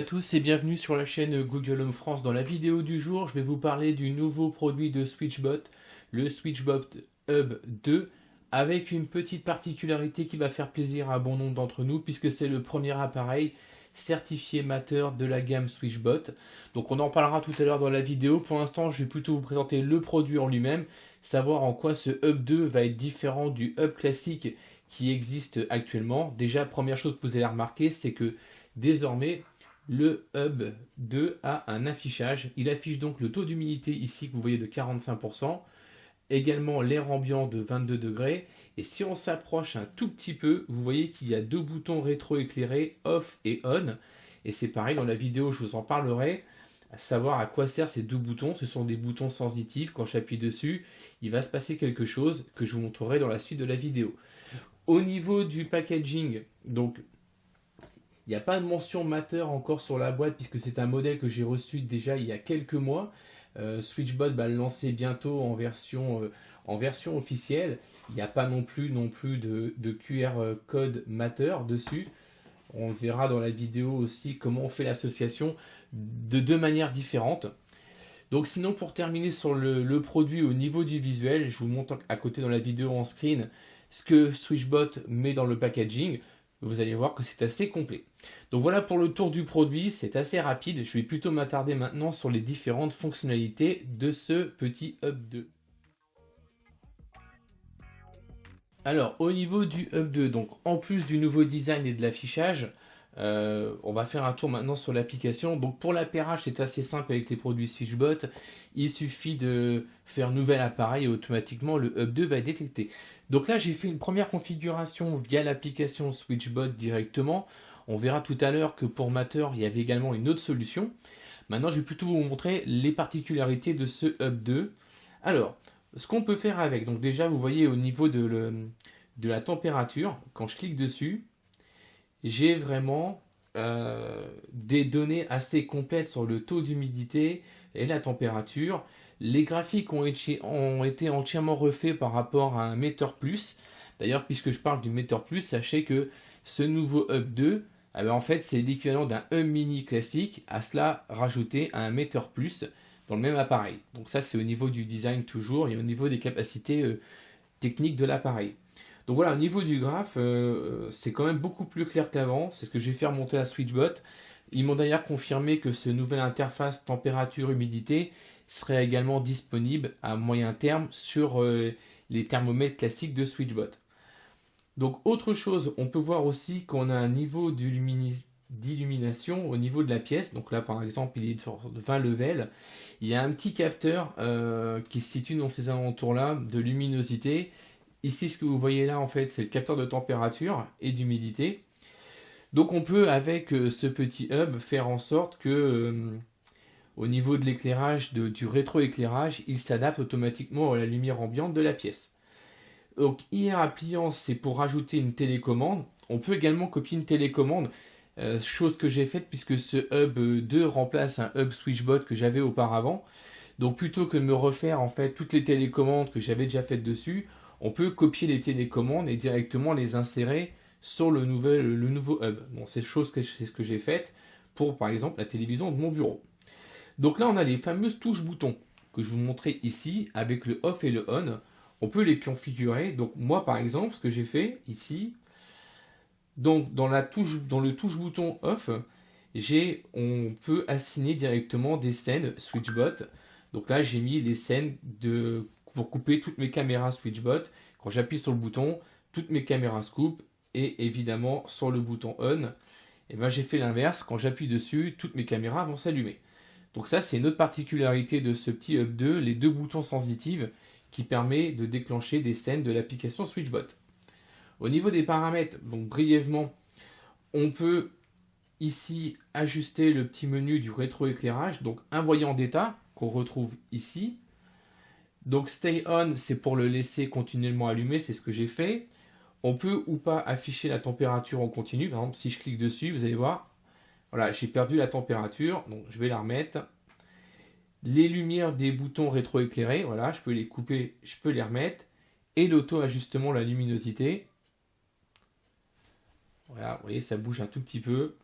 à tous et bienvenue sur la chaîne Google Home France. Dans la vidéo du jour, je vais vous parler du nouveau produit de SwitchBot, le SwitchBot Hub 2, avec une petite particularité qui va faire plaisir à bon nombre d'entre nous, puisque c'est le premier appareil certifié Matter de la gamme SwitchBot. Donc on en parlera tout à l'heure dans la vidéo. Pour l'instant, je vais plutôt vous présenter le produit en lui-même, savoir en quoi ce Hub 2 va être différent du Hub classique qui existe actuellement. Déjà, première chose que vous allez remarquer, c'est que désormais, le Hub 2 a un affichage. Il affiche donc le taux d'humidité ici que vous voyez de 45%, également l'air ambiant de 22 degrés. Et si on s'approche un tout petit peu, vous voyez qu'il y a deux boutons rétro-éclairés, off et on. Et c'est pareil, dans la vidéo, je vous en parlerai, à savoir à quoi servent ces deux boutons. Ce sont des boutons sensitifs. Quand j'appuie dessus, il va se passer quelque chose que je vous montrerai dans la suite de la vidéo. Au niveau du packaging, donc il n'y a pas de mention Matter encore sur la boîte puisque c'est un modèle que j'ai reçu déjà il y a quelques mois. SwitchBot va le lancer bientôt en version officielle. Il n'y a pas non plus de QR code Matter dessus. On verra dans la vidéo aussi comment on fait l'association de deux manières différentes. Donc sinon, pour terminer sur le produit au niveau du visuel, je vous montre à côté dans la vidéo en screen ce que SwitchBot met dans le packaging. Vous allez voir que c'est assez complet. Donc voilà pour le tour du produit, c'est assez rapide. Je vais plutôt m'attarder maintenant sur les différentes fonctionnalités de ce petit Hub 2. Alors au niveau du Hub 2, donc en plus du nouveau design et de l'affichage, on va faire un tour maintenant sur l'application. Donc pour l'appairage, c'est assez simple avec les produits SwitchBot. Il suffit de faire nouvel appareil et automatiquement le Hub 2 va être détecté. Donc là, j'ai fait une première configuration via l'application SwitchBot directement. On verra tout à l'heure que pour Matter, il y avait également une autre solution. Maintenant, je vais plutôt vous montrer les particularités de ce Hub 2. Alors, ce qu'on peut faire avec, donc déjà, vous voyez au niveau de la température, quand je clique dessus, j'ai vraiment des données assez complètes sur le taux d'humidité et la température. Les graphiques ont été entièrement refaits par rapport à un Meter Plus. D'ailleurs, puisque je parle du Meter Plus, sachez que ce nouveau Hub 2, en fait, c'est l'équivalent d'un Hub Mini classique, à cela rajouté un Meter Plus dans le même appareil. Donc ça, c'est au niveau du design toujours et au niveau des capacités techniques de l'appareil. Donc voilà, au niveau du graphe, c'est quand même beaucoup plus clair qu'avant. C'est ce que j'ai fait remonter à SwitchBot. Ils m'ont d'ailleurs confirmé que ce nouvel interface température-humidité serait également disponible à moyen terme sur les thermomètres classiques de SwitchBot. Donc autre chose, on peut voir aussi qu'on a un niveau d'illumination au niveau de la pièce. Donc là par exemple il est sur 20 levels. Il y a un petit capteur qui se situe dans ces alentours là de luminosité. Ici ce que vous voyez là en fait c'est le capteur de température et d'humidité. Donc on peut avec ce petit hub faire en sorte que au niveau de l'éclairage, du rétroéclairage, il s'adapte automatiquement à la lumière ambiante de la pièce. Donc IR Appliance, c'est pour rajouter une télécommande. On peut également copier une télécommande, chose que j'ai faite puisque ce Hub 2 remplace un Hub SwitchBot que j'avais auparavant. Donc plutôt que de me refaire en fait toutes les télécommandes que j'avais déjà faites dessus, on peut copier les télécommandes et directement les insérer sur le nouveau Hub. Bon, c'est ce que j'ai fait pour par exemple la télévision de mon bureau. Donc là, on a les fameuses touches boutons que je vous montrais ici avec le off et le on. On peut les configurer. Donc moi, par exemple, ce que j'ai fait ici, donc dans le touche bouton off, on peut assigner directement des scènes SwitchBot. Donc là, j'ai mis les scènes pour couper toutes mes caméras SwitchBot. Quand j'appuie sur le bouton, toutes mes caméras se coupent et évidemment sur le bouton on, j'ai fait l'inverse. Quand j'appuie dessus, toutes mes caméras vont s'allumer. Donc ça, c'est une autre particularité de ce petit Hub 2, les deux boutons sensitifs qui permet de déclencher des scènes de l'application SwitchBot. Au niveau des paramètres, donc brièvement, on peut ici ajuster le petit menu du rétroéclairage, donc un voyant d'état qu'on retrouve ici. Donc Stay On, c'est pour le laisser continuellement allumé, c'est ce que j'ai fait. On peut ou pas afficher la température en continu. Par exemple, si je clique dessus, vous allez voir, voilà, j'ai perdu la température, donc je vais la remettre. Les lumières des boutons rétroéclairés, voilà, je peux les couper, je peux les remettre. Et l'auto-ajustement, la luminosité. Voilà, vous voyez, ça bouge un tout petit peu.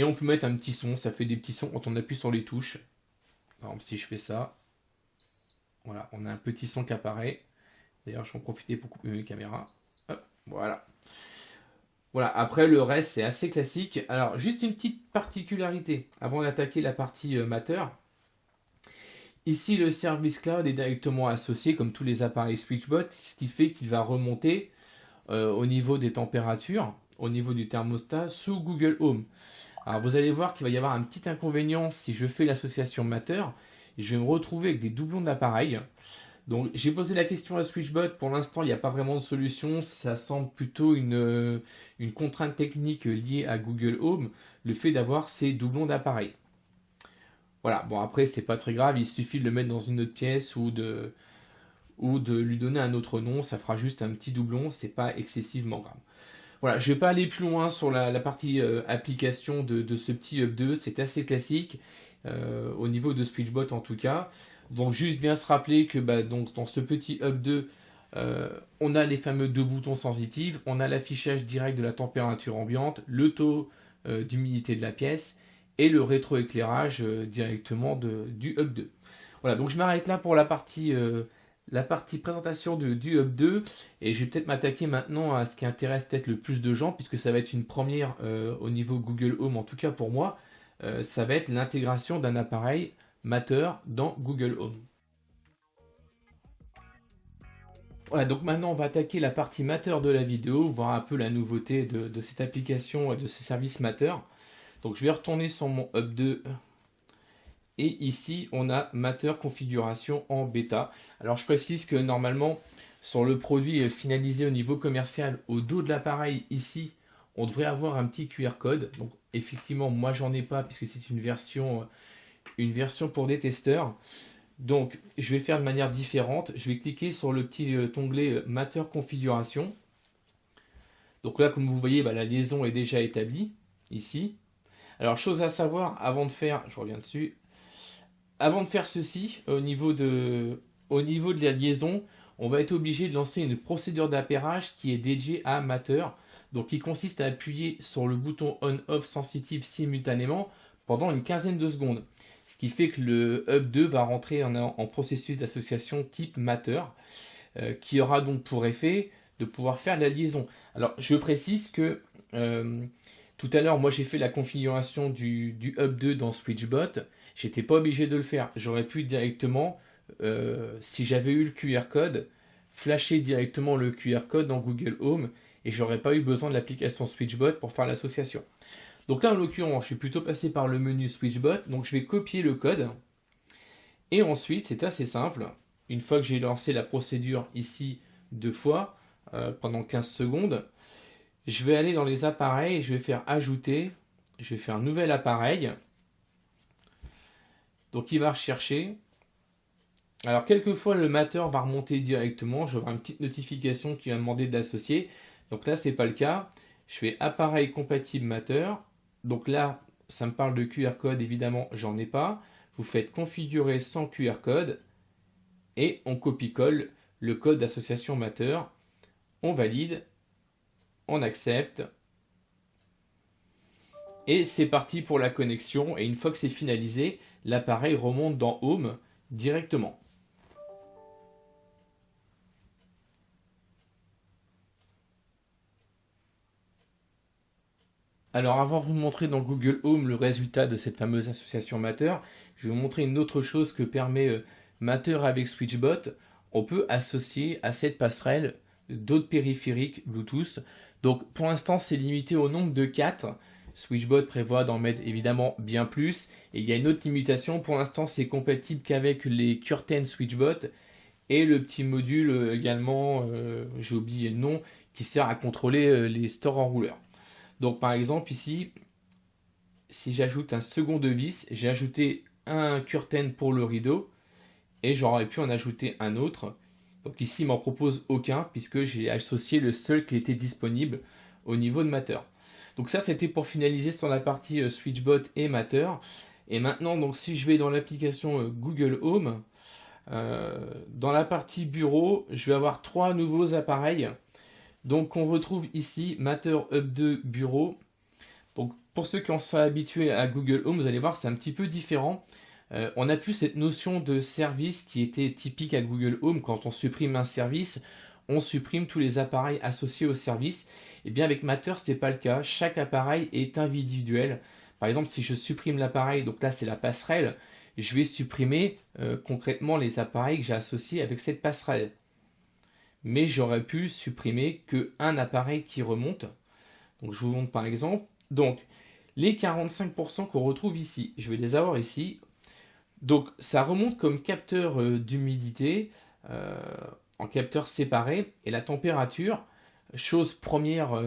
Et on peut mettre un petit son, ça fait des petits sons quand on appuie sur les touches. Par exemple, si je fais ça, voilà, on a un petit son qui apparaît. D'ailleurs, je vais en profiter pour couper mes caméras. Hop, voilà. Voilà, après le reste c'est assez classique. Alors juste une petite particularité avant d'attaquer la partie Matter. Ici le service cloud est directement associé comme tous les appareils SwitchBot, ce qui fait qu'il va remonter au niveau des températures, au niveau du thermostat sous Google Home. Alors vous allez voir qu'il va y avoir un petit inconvénient si je fais l'association Matter. Je vais me retrouver avec des doublons d'appareils. Donc j'ai posé la question à SwitchBot, pour l'instant il n'y a pas vraiment de solution, ça semble plutôt une contrainte technique liée à Google Home, le fait d'avoir ces doublons d'appareils. Voilà, bon après c'est pas très grave, il suffit de le mettre dans une autre pièce ou de lui donner un autre nom, ça fera juste un petit doublon, c'est pas excessivement grave. Voilà, je vais pas aller plus loin sur la partie application de ce petit Hub 2, c'est assez classique, au niveau de SwitchBot en tout cas. Donc juste bien se rappeler que donc, dans ce petit Hub 2, on a les fameux deux boutons sensitifs, on a l'affichage direct de la température ambiante, le taux d'humidité de la pièce et le rétroéclairage directement du Hub 2. Voilà, donc je m'arrête là pour la partie présentation du Hub 2 et je vais peut-être m'attaquer maintenant à ce qui intéresse peut-être le plus de gens puisque ça va être une première au niveau Google Home, en tout cas pour moi, ça va être l'intégration d'un appareil Matter dans Google Home. Voilà, donc maintenant on va attaquer la partie Matter de la vidéo, voir un peu la nouveauté de cette application et de ce service Matter. Donc je vais retourner sur mon Hub 2 et ici on a Matter configuration en bêta. Alors je précise que normalement sur le produit finalisé au niveau commercial, au dos de l'appareil ici, on devrait avoir un petit QR code. Donc effectivement moi j'en ai pas puisque c'est une version pour des testeurs. Donc je vais faire de manière différente, je vais cliquer sur le petit onglet Matter configuration. Donc là comme vous voyez la liaison est déjà établie ici. Alors chose à savoir avant de faire, je reviens dessus, avant de faire ceci au niveau de la liaison, on va être obligé de lancer une procédure d'appairage qui est dédiée à Matter, donc qui consiste à appuyer sur le bouton on-off sensitive simultanément pendant une quinzaine de secondes. Ce qui fait que le Hub 2 va rentrer en processus d'association type Matter, qui aura donc pour effet de pouvoir faire la liaison. Alors je précise que tout à l'heure, moi j'ai fait la configuration du Hub 2 dans SwitchBot. J'étais pas obligé de le faire. J'aurais pu directement, si j'avais eu le QR code, flasher directement le QR code dans Google Home et j'aurais pas eu besoin de l'application SwitchBot pour faire l'association. Donc là, en l'occurrence, je suis plutôt passé par le menu SwitchBot. Donc je vais copier le code. Et ensuite, c'est assez simple. Une fois que j'ai lancé la procédure ici 2 fois, pendant 15 secondes, je vais aller dans les appareils et je vais faire ajouter. Je vais faire un nouvel appareil. Donc il va rechercher. Alors quelquefois le Matter va remonter directement. Je vais avoir une petite notification qui va me demander de l'associer. Donc là, c'est pas le cas. Je fais appareil compatible Matter. Donc là, ça me parle de QR code, évidemment, j'en ai pas. Vous faites configurer sans QR code et on copie-colle le code d'association Matter. On valide, on accepte et c'est parti pour la connexion. Et une fois que c'est finalisé, l'appareil remonte dans Home directement. Alors avant de vous montrer dans Google Home le résultat de cette fameuse association Matter, je vais vous montrer une autre chose que permet Matter avec SwitchBot. On peut associer à cette passerelle d'autres périphériques Bluetooth. Donc pour l'instant c'est limité au nombre de 4. SwitchBot prévoit d'en mettre évidemment bien plus. Et il y a une autre limitation, pour l'instant c'est compatible qu'avec les Curtain SwitchBot et le petit module également, j'ai oublié le nom, qui sert à contrôler les stores enrouleurs. Donc par exemple ici, si j'ajoute un second vis, j'ai ajouté un curtain pour le rideau et j'aurais pu en ajouter un autre. Donc ici il m'en propose aucun puisque j'ai associé le seul qui était disponible au niveau de Matter. Donc ça c'était pour finaliser sur la partie SwitchBot et Matter. Et maintenant donc si je vais dans l'application Google Home, dans la partie bureau, je vais avoir 3 nouveaux appareils. Donc on retrouve ici Matter Hub 2 Bureau. Donc pour ceux qui en sont habitués à Google Home, vous allez voir, c'est un petit peu différent. On n'a plus cette notion de service qui était typique à Google Home. Quand on supprime un service, on supprime tous les appareils associés au service. Et bien avec Matter, ce n'est pas le cas. Chaque appareil est individuel. Par exemple, si je supprime l'appareil, donc là c'est la passerelle, je vais supprimer concrètement les appareils que j'ai associés avec cette passerelle. Mais j'aurais pu supprimer qu'un appareil qui remonte. Donc je vous montre par exemple. Donc les 45% qu'on retrouve ici, je vais les avoir ici. Donc ça remonte comme capteur d'humidité en capteur séparé, et la température, chose première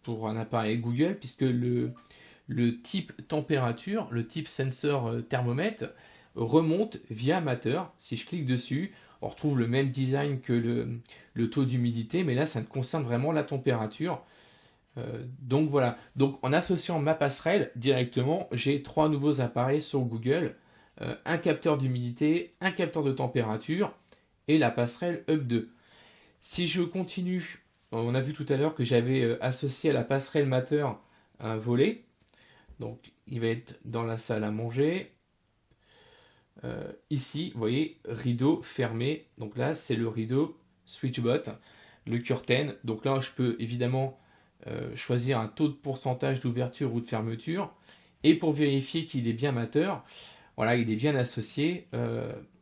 pour un appareil Google, puisque le type température, le type sensor thermomètre remonte via Matter. Si je clique dessus, on retrouve le même design que le taux d'humidité, mais là ça ne concerne vraiment la température. Donc voilà, donc en associant ma passerelle directement, j'ai 3 nouveaux appareils sur Google. Un capteur d'humidité, un capteur de température et la passerelle Hub 2. Si je continue, on a vu tout à l'heure que j'avais associé à la passerelle Matter un volet. Donc il va être dans la salle à manger. Ici, vous voyez, rideau fermé. Donc là, c'est le rideau SwitchBot, le curtain. Donc là, je peux évidemment choisir un taux de pourcentage d'ouverture ou de fermeture. Et pour vérifier qu'il est bien Matter, voilà, il est bien associé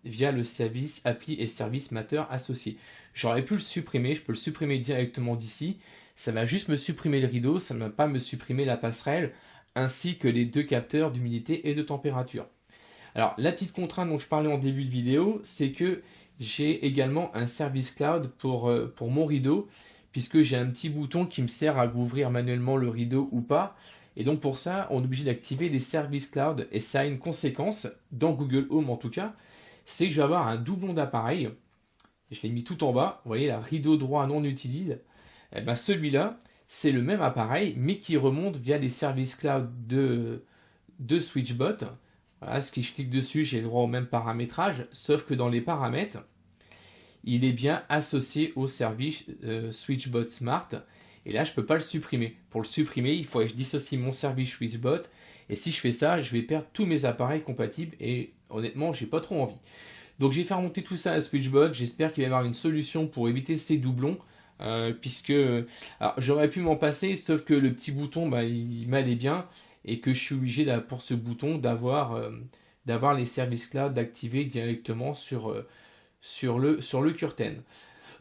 via le service appli et service Matter associé. J'aurais pu le supprimer, je peux le supprimer directement d'ici. Ça va juste me supprimer le rideau, ça ne va pas me supprimer la passerelle, ainsi que les 2 capteurs d'humidité et de température. Alors, la petite contrainte dont je parlais en début de vidéo, c'est que j'ai également un service cloud pour mon rideau, puisque j'ai un petit bouton qui me sert à ouvrir manuellement le rideau ou pas. Et donc pour ça, on est obligé d'activer les services cloud, et ça a une conséquence, dans Google Home en tout cas, c'est que je vais avoir un doublon d'appareil. Je l'ai mis tout en bas, vous voyez, la rideau droit non utilisé. Et ben celui-là, c'est le même appareil, mais qui remonte via les services cloud de SwitchBot. Voilà, si je clique dessus, j'ai le droit au même paramétrage, sauf que dans les paramètres, il est bien associé au service SwitchBot Smart. Et là, je ne peux pas le supprimer. Pour le supprimer, il faut que je dissocie mon service SwitchBot. Et si je fais ça, je vais perdre tous mes appareils compatibles. Et honnêtement, j'ai pas trop envie. Donc, j'ai fait remonter tout ça à SwitchBot. J'espère qu'il va y avoir une solution pour éviter ces doublons. Puisque j'aurais pu m'en passer, sauf que le petit bouton, il m'allait bien. Et que je suis obligé, pour ce bouton, d'avoir les services cloud activés directement sur le curtain.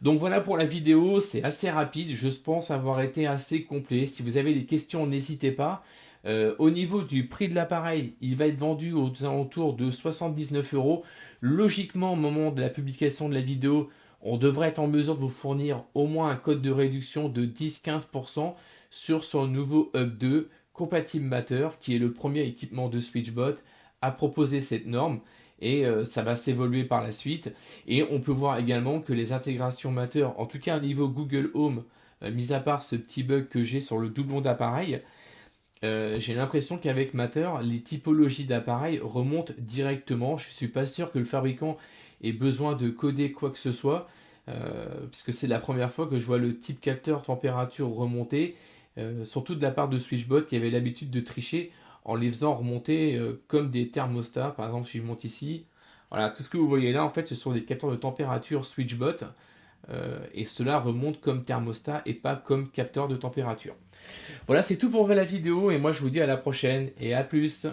Donc voilà pour la vidéo, c'est assez rapide, je pense avoir été assez complet. Si vous avez des questions, n'hésitez pas. Au niveau du prix de l'appareil, il va être vendu aux alentours de 79 €. Logiquement, au moment de la publication de la vidéo, on devrait être en mesure de vous fournir au moins un code de réduction de 10-15% sur son nouveau Hub 2 compatible Matter, qui est le premier équipement de SwitchBot à proposer cette norme. Et ça va s'évoluer par la suite. Et on peut voir également que les intégrations Matter, en tout cas au niveau Google Home, mis à part ce petit bug que j'ai sur le doublon d'appareil, j'ai l'impression qu'avec Matter, les typologies d'appareils remontent directement. Je ne suis pas sûr que le fabricant ait besoin de coder quoi que ce soit, puisque c'est la première fois que je vois le type capteur température remonter, surtout de la part de SwitchBot qui avait l'habitude de tricher en les faisant remonter comme des thermostats. Par exemple, si je monte ici, voilà, tout ce que vous voyez là, en fait, ce sont des capteurs de température SwitchBot, et cela remonte comme thermostat et pas comme capteur de température. Voilà, c'est tout pour la vidéo, et moi je vous dis à la prochaine, et à plus.